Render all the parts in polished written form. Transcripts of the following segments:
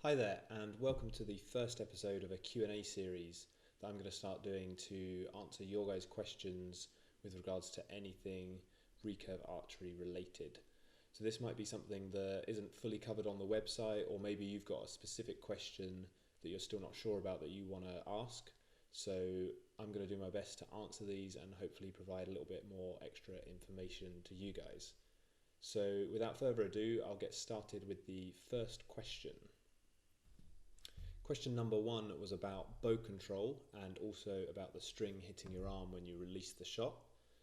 Hi there, and welcome to the first episode of a Q&A series that I'm going to start doing to answer your guys' questions with regards to anything recurve archery related. So this might be something that isn't fully covered on the website, or maybe you've got a specific question that you're still not sure about that you want to ask. So I'm going to do my best to answer these and hopefully provide a little bit more extra information to you guys. So without further ado, I'll get started with the first question. Question number one was about bow control and also about the string hitting your arm when you release the shot.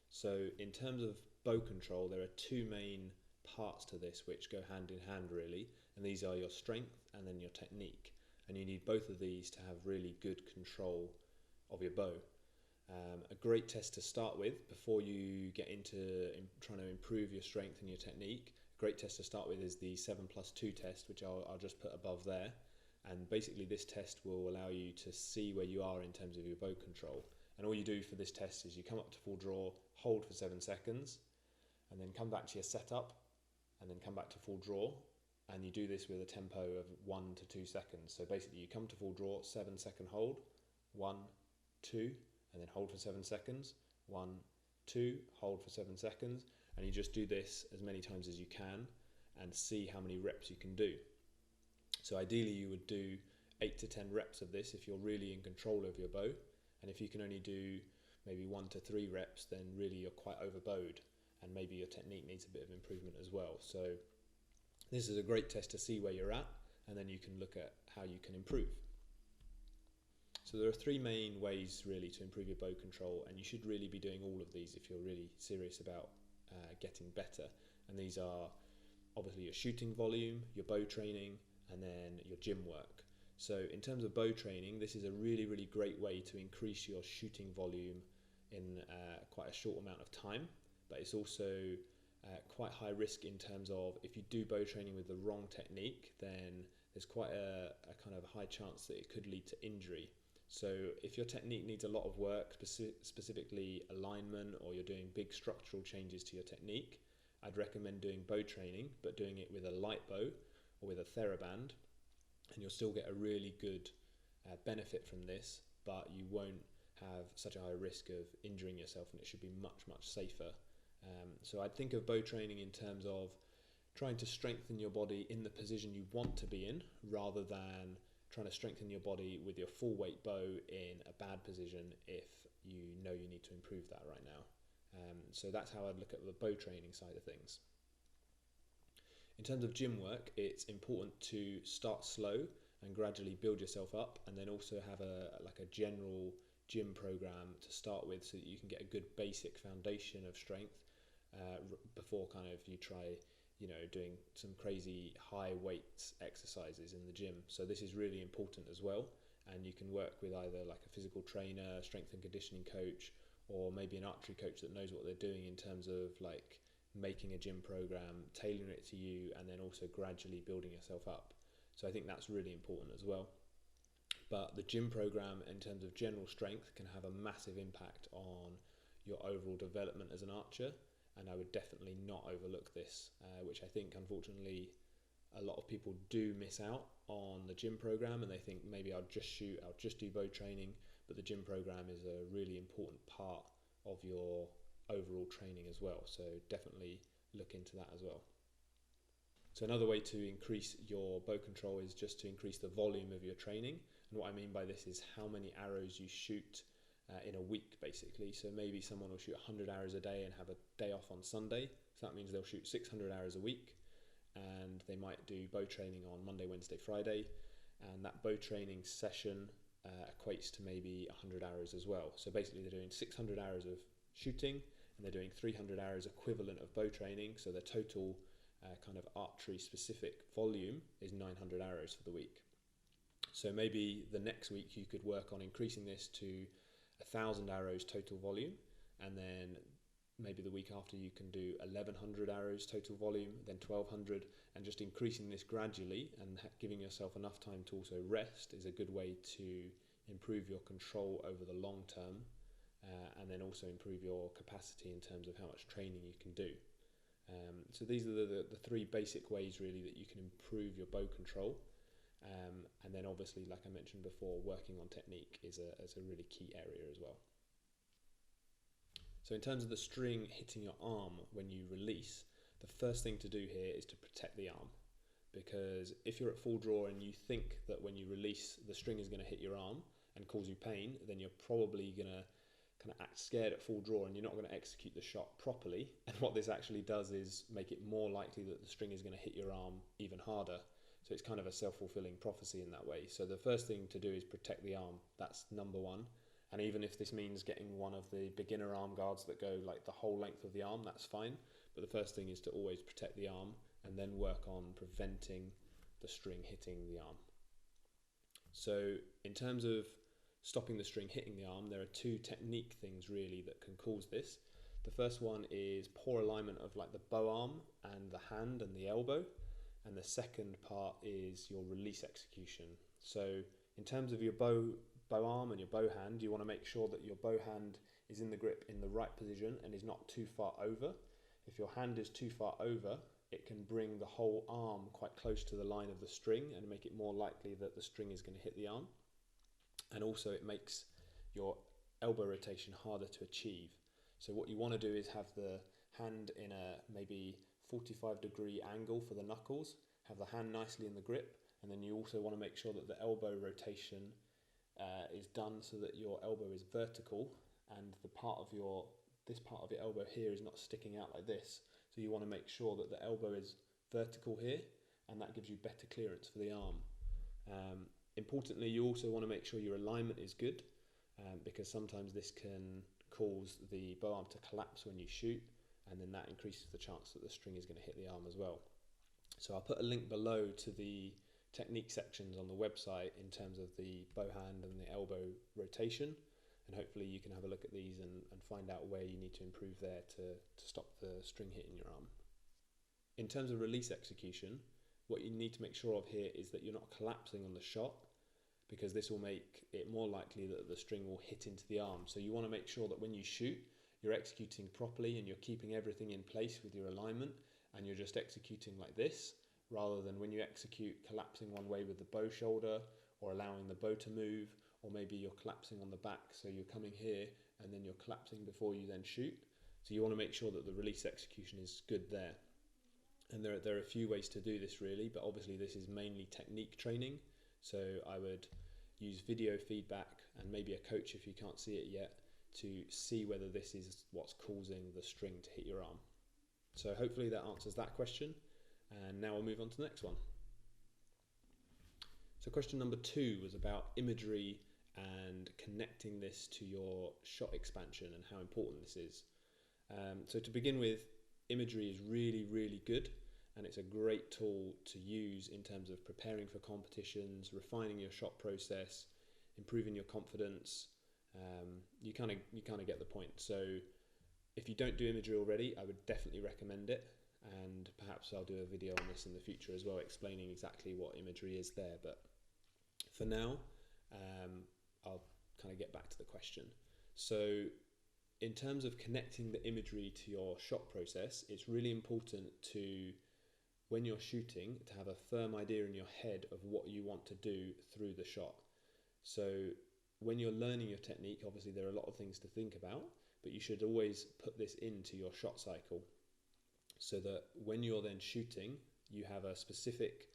So in terms of bow control, there are two main parts to this which go hand in hand really, and these are your strength and then your technique. And you need both of these to have really good control of your bow. A great test to start with before you get into trying to improve your strength and your technique, a great test to start with is the 7+2 test, which I'll just put above there. And basically this test will allow you to see where you are in terms of your bow control. And all you do for this test is you come up to full draw, hold for 7 seconds, and then come back to your setup, and then come back to full draw. And you do this with a tempo of 1 to 2 seconds. So basically you come to full draw, 7-second hold, 1, 2, and then hold for 7 seconds, 1, 2, hold for 7 seconds. And you just do this as many times as you can and see how many reps you can do. So ideally you would do 8 to 10 reps of this if you're really in control of your bow. And if you can only do maybe 1 to 3 reps, then really you're quite overbowed and maybe your technique needs a bit of improvement as well. So this is a great test to see where you're at, and then you can look at how you can improve. So there are 3 main ways really to improve your bow control, and you should really be doing all of these if you're really serious about getting better. And these are obviously your shooting volume, your bow training, and then your gym work. So in terms of bow training, this is a really great way to increase your shooting volume in quite a short amount of time, but it's also quite high risk in terms of if you do bow training with the wrong technique, then there's quite a kind of high chance that it could lead to injury. So if your technique needs a lot of work, specifically alignment, or you're doing big structural changes to your technique, I'd recommend doing bow training, but doing it with a light bow or with a TheraBand, and you'll still get a really good benefit from this, but you won't have such a high risk of injuring yourself, and it should be much safer. So I'd think of bow training in terms of trying to strengthen your body in the position you want to be in, rather than trying to strengthen your body with your full weight bow in a bad position if you know you need to improve that right now. So that's how I'd look at the bow training side of things. In terms of gym work, it's important to start slow and gradually build yourself up, and then also have a general gym program to start with, so that you can get a good basic foundation of strength before kind of you try doing some crazy high weights exercises in the gym. So this is really important as well, and you can work with either like a physical trainer, strength and conditioning coach, or maybe an archery coach that knows what they're doing in terms of like making a gym program, tailoring it to you, and then also gradually building yourself up. So I think that's really important as well. But the gym program in terms of general strength can have a massive impact on your overall development as an archer, and I would definitely not overlook this, which I think unfortunately a lot of people do miss out on the gym program, and they think maybe I'll just do bow training, but the gym program is a really important part of your overall training as well. So definitely look into that as well. So another way to increase your bow control is just to increase the volume of your training. And what I mean by this is how many arrows you shoot in a week, basically. So maybe someone will shoot 100 arrows a day and have a day off on Sunday. So that means they'll shoot 600 arrows a week, and they might do bow training on Monday, Wednesday, Friday. And that bow training session equates to maybe 100 arrows as well. So basically they're doing 600 hours of shooting, and they're doing 300 hours equivalent of bow training. So their total kind of archery specific volume is 900 arrows for the week. So maybe the next week you could work on increasing this to 1,000 arrows total volume, and then maybe the week after you can do 1,100 arrows total volume, then 1,200, and just increasing this gradually and giving yourself enough time to also rest is a good way to improve your control over the long term, and then also improve your capacity in terms of how much training you can do. So these are the 3 basic ways really that you can improve your bow control. And then obviously, like I mentioned before, working on technique is a really key area as well. So in terms of the string hitting your arm when you release, the first thing to do here is to protect the arm. Because if you're at full draw and you think that when you release the string is going to hit your arm and cause you pain, then you're probably going to kind of act scared at full draw and you're not going to execute the shot properly. And what this actually does is make it more likely that the string is going to hit your arm even harder. So it's kind of a self-fulfilling prophecy in that way. So the first thing to do is protect the arm. That's number one. And even if this means getting one of the beginner arm guards that go like the whole length of the arm, that's fine. But the first thing is to always protect the arm and then work on preventing the string hitting the arm. So in terms of stopping the string hitting the arm, there are two technique things really that can cause this. The first one is poor alignment of like the bow arm and the hand and the elbow. And the second part is your release execution. So in terms of your bow arm and your bow hand, you want to make sure that your bow hand is in the grip in the right position and is not too far over. If your hand is too far over, it can bring the whole arm quite close to the line of the string and make it more likely that the string is going to hit the arm. And also it makes your elbow rotation harder to achieve. So what you want to do is have the hand in a maybe 45-degree angle for the knuckles, have the hand nicely in the grip, and then you also want to make sure that the elbow rotation is done so that your elbow is vertical and this part of your elbow here is not sticking out like this. So you want to make sure that the elbow is vertical here, and that gives you better clearance for the arm. Importantly, you also want to make sure your alignment is good, because sometimes this can cause the bow arm to collapse when you shoot, and then that increases the chance that the string is going to hit the arm as well. So I'll put a link below to the technique sections on the website in terms of the bow hand and the elbow rotation, and hopefully you can have a look at these and find out where you need to improve there to stop the string hitting your arm. In terms of release execution, what you need to make sure of here is that you're not collapsing on the shot, because this will make it more likely that the string will hit into the arm. So you want to make sure that when you shoot, you're executing properly and you're keeping everything in place with your alignment, and you're just executing like this, rather than when you execute collapsing one way with the bow shoulder, or allowing the bow to move, or maybe you're collapsing on the back, so you're coming here and then you're collapsing before you then shoot. So you want to make sure that the release execution is good there. And there are a few ways to do this really, but obviously this is mainly technique training. So I would use video feedback and maybe a coach if you can't see it yet, to see whether this is what's causing the string to hit your arm. So hopefully that answers that question. And now we'll move on to the next one. So question number 2 was about imagery and connecting this to your shot expansion and how important this is. So to begin with, imagery is really, really good, and it's a great tool to use in terms of preparing for competitions, refining your shot process, improving your confidence. You kind of get the point. So if you don't do imagery already, I would definitely recommend it, and perhaps I'll do a video on this in the future as well, explaining exactly what imagery is there. But for now, I'll kind of get back to the question. So in terms of connecting the imagery to your shot process, it's really important to, when you're shooting, to have a firm idea in your head of what you want to do through the shot. So when you're learning your technique, obviously there are a lot of things to think about, but you should always put this into your shot cycle, so that when you're then shooting, you have a specific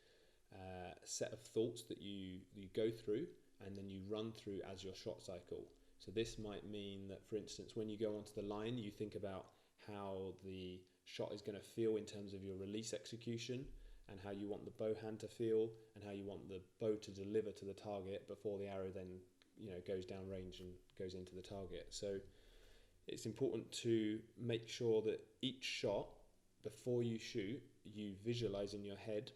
set of thoughts that you go through and then you run through as your shot cycle. So this might mean that, for instance, when you go onto the line, you think about how the shot is going to feel in terms of your release execution, and how you want the bow hand to feel, and how you want the bow to deliver to the target before the arrow then, goes down range and goes into the target. So it's important to make sure that each shot, before you shoot, you visualize in your head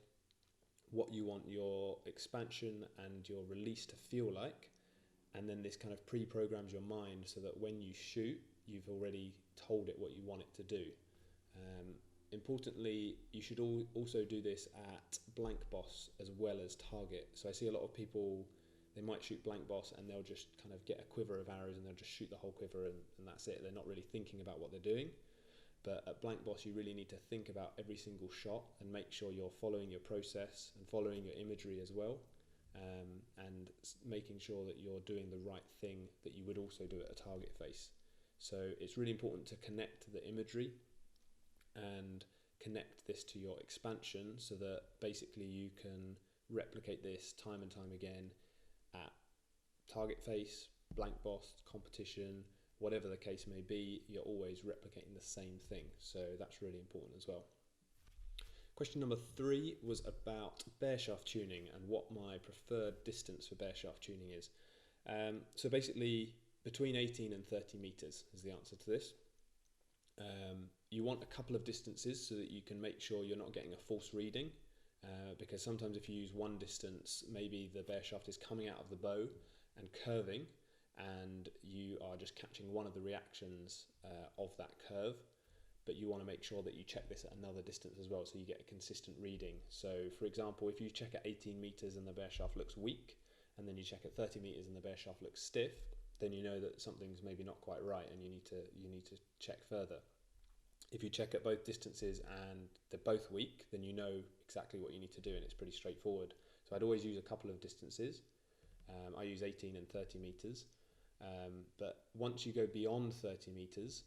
what you want your expansion and your release to feel like, and then this kind of pre-programs your mind so that when you shoot, you've already told it what you want it to do. Importantly, you should also do this at blank boss as well as target. So I see a lot of people, they might shoot blank boss and they'll just kind of get a quiver of arrows and they'll just shoot the whole quiver and that's it. They're not really thinking about what they're doing. But at blank boss, you really need to think about every single shot and make sure you're following your process and following your imagery as well. and making sure that you're doing the right thing that you would also do at a target face. So it's really important to connect the imagery and connect this to your expansion so that basically you can replicate this time and time again at target face, blank boss, competition, whatever the case may be. You're always replicating the same thing, so that's really important as well. Question number 3 was about Bareshaft tuning and what my preferred distance for Bareshaft tuning is. So basically between 18 and 30 meters is the answer to this. You want a couple of distances so that you can make sure you're not getting a false reading, because sometimes if you use one distance, maybe the Bareshaft is coming out of the bow and curving, and you are just catching one of the reactions of that curve, but you want to make sure that you check this at another distance as well so you get a consistent reading. So for example, if you check at 18 meters and the Bareshaft looks weak, and then you check at 30 meters and the Bareshaft looks stiff, then you know that something's maybe not quite right and you need to check further. If you check at both distances and they're both weak, then you know exactly what you need to do, and it's pretty straightforward. So I'd always use a couple of distances. I use 18 and 30 meters, but once you go beyond 30 meters,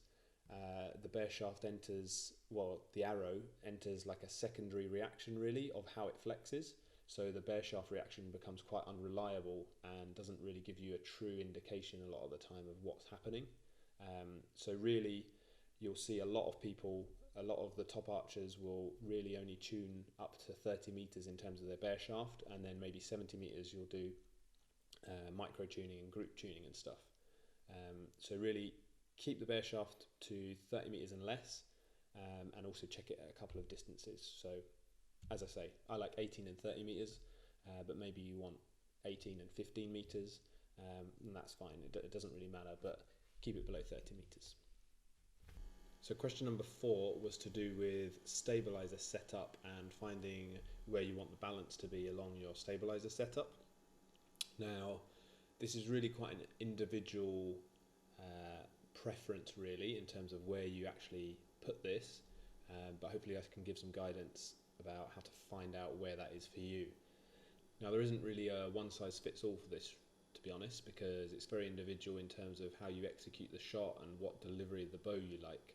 the Bareshaft enters, well, the arrow enters like a secondary reaction really of how it flexes. So the Bareshaft reaction becomes quite unreliable and doesn't really give you a true indication a lot of the time of what's happening. So really, you'll see a lot of people, a lot of the top archers will really only tune up to 30 meters in terms of their Bareshaft, and then maybe 70 meters you'll do micro tuning and group tuning and stuff. So really keep the Bareshaft to 30 meters and less, and also check it at a couple of distances. So as I say, I like 18 and 30 meters, but maybe you want 18 and 15 meters, and that's fine. It doesn't really matter, but keep it below 30 meters. So question number 4 was to do with stabilizer setup and finding where you want the balance to be along your stabilizer setup. Now, this is really quite an individual preference really in terms of where you actually put this, but hopefully I can give some guidance about how to find out where that is for you. Now, there isn't really a one size fits all for this, to be honest, because it's very individual in terms of how you execute the shot and what delivery of the bow you like.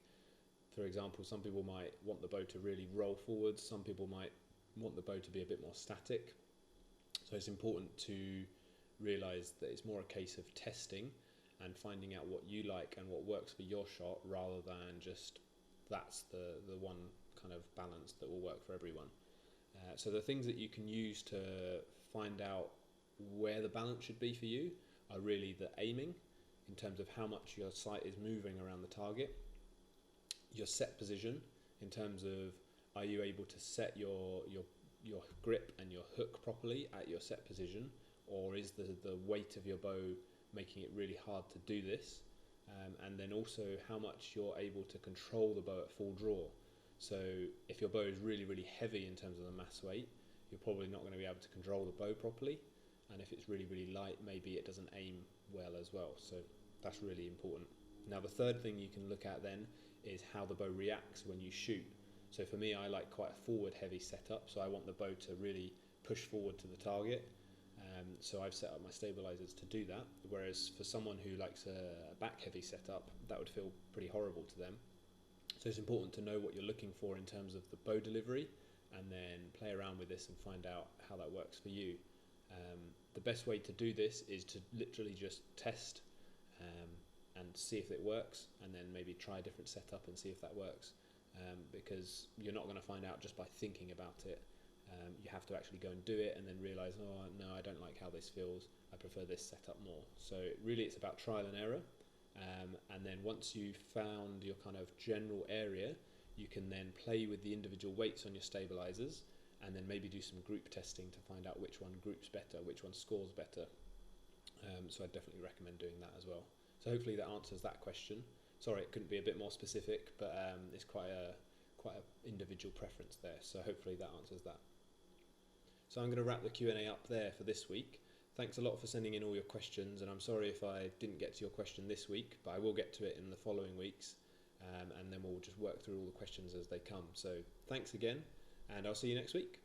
For example, some people might want the bow to really roll forwards, some people might want the bow to be a bit more static. So it's important to realise that it's more a case of testing and finding out what you like and what works for your shot, rather than just that's the one kind of balance that will work for everyone. So the things that you can use to find out where the balance should be for you are really the aiming, in terms of how much your sight is moving around the target, your set position, in terms of are you able to set your grip and your hook properly at your set position, or is the weight of your bow making it really hard to do this, and then also how much you're able to control the bow at full draw. So if your bow is really, really heavy in terms of the mass weight, you're probably not going to be able to control the bow properly, and if it's really, really light, maybe it doesn't aim well as well. So that's really important. Now, the third thing you can look at then is how the bow reacts when you shoot. So for me, I like quite a forward heavy setup, so I want the bow to really push forward to the target. So I've set up my stabilizers to do that, whereas for someone who likes a back heavy setup, that would feel pretty horrible to them. So it's important to know what you're looking for in terms of the bow delivery, and then play around with this and find out how that works for you. The best way to do this is to literally just test and see if it works, and then maybe try a different setup and see if that works, because you're not going to find out just by thinking about it. You have to actually go and do it and then realise, oh no, I don't like how this feels, I prefer this setup more. So really it's about trial and error, and then once you've found your kind of general area, you can then play with the individual weights on your stabilizers, and then maybe do some group testing to find out which one groups better, which one scores better. So I'd definitely recommend doing that as well. So hopefully that answers that question. Sorry, it couldn't be a bit more specific, but it's quite a individual preference there, so hopefully that answers that. So I'm going to wrap the Q&A up there for this week. Thanks a lot for sending in all your questions, and I'm sorry if I didn't get to your question this week, but I will get to it in the following weeks, and then we'll just work through all the questions as they come. So thanks again, and I'll see you next week.